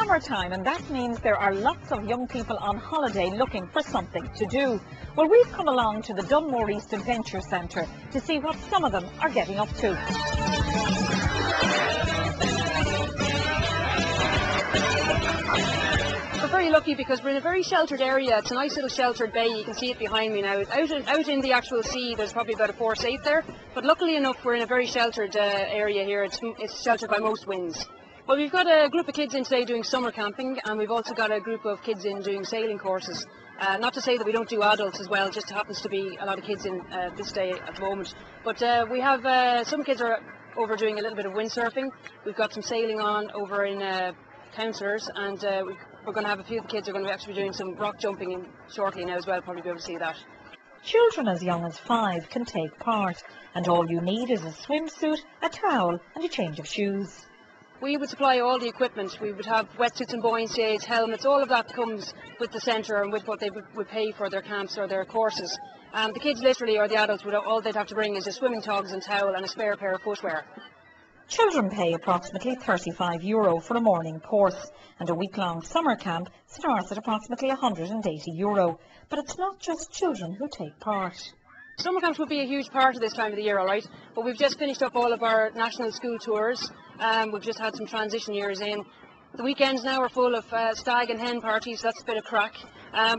summertime, and that means there are lots of young people on holiday looking for something to do. Well, we've come along to the Dunmore East Adventure Centre to see what some of them are getting up to. We're very lucky because we're in a very sheltered area. It's a nice little sheltered bay. You can see it behind me now. Out in the actual sea, there's probably about a 4 8 there. But luckily enough, we're in a very sheltered area here. It's sheltered by most winds. Well, we've got a group of kids in today doing summer camping, and we've also got a group of kids in doing sailing courses. Not to say that we don't do adults as well, just happens to be a lot of kids in this day at the moment. But we have some kids are over doing a little bit of windsurfing. We've got some sailing on over in Councillors, and we're going to have a few of the kids are going to actually be doing some rock jumping shortly now as well. Probably be able to see that. Children as young as 5 can take part, and all you need is a swimsuit, a towel and a change of shoes. We would supply all the equipment. We would have wetsuits and buoyancy aids, helmets, all of that comes with the centre and with what they would pay for their camps or their courses. The kids literally, or the adults, all they'd have to bring is their swimming togs and towel and a spare pair of footwear. Children pay approximately €35 for a morning course, and a week-long summer camp starts at approximately €180. But it's not just children who take part. Summer camps would be a huge part of this time of the year, all right, but we've just finished up all of our national school tours. We've just had some transition years in. The weekends now are full of stag and hen parties, that's a bit of crack.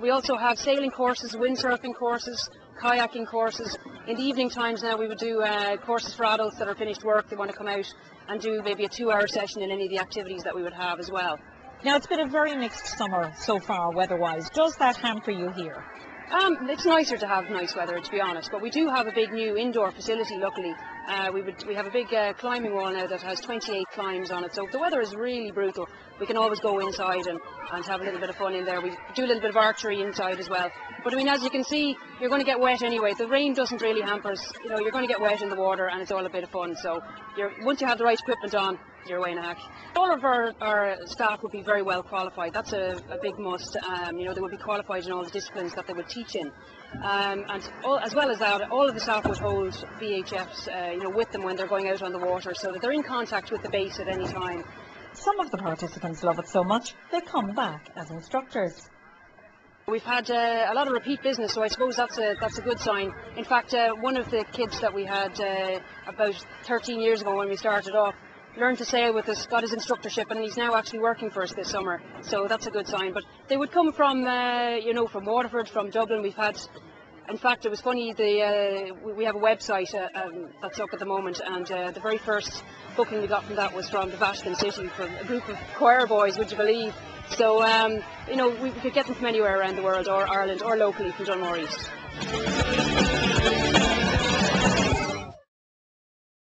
We also have sailing courses, windsurfing courses, kayaking courses. In the evening times now we would do courses for adults that are finished work, they want to come out and do maybe a 2-hour session in any of the activities that we would have as well. Now, it's been a very mixed summer so far weather-wise. Does that hamper you here? It's nicer to have nice weather, to be honest, but we do have a big new indoor facility, luckily. We have a big climbing wall now that has 28 climbs on it, so if the weather is really brutal, we can always go inside and have a little bit of fun in there. We do a little bit of archery inside as well. But I mean, as you can see, you're going to get wet anyway. The rain doesn't really hamper us. You know, you're going to get wet in the water and it's all a bit of fun. So once you have the right equipment on, you're away in a hack. All of our staff would be very well qualified. That's a big must. You know, they would be qualified in all the disciplines that they would teach in. As well as that, all of the staff would hold VHFs, you know, with them when they're going out on the water, so that they're in contact with the base at any time. Some of the participants love it so much they come back as instructors. We've had a lot of repeat business, so I suppose that's a good sign. In fact, one of the kids that we had about 13 years ago when we started off learned to sail with us, got his instructorship, and he's now actually working for us this summer. So that's a good sign. But they would come from, you know, from Waterford, from Dublin. We've had, in fact, it was funny. We have a website that's up at the moment, and the very first booking we got from that was from the Vatican City, from a group of choir boys, would you believe? So, you know, we could get them from anywhere around the world, or Ireland, or locally from Dunmore East.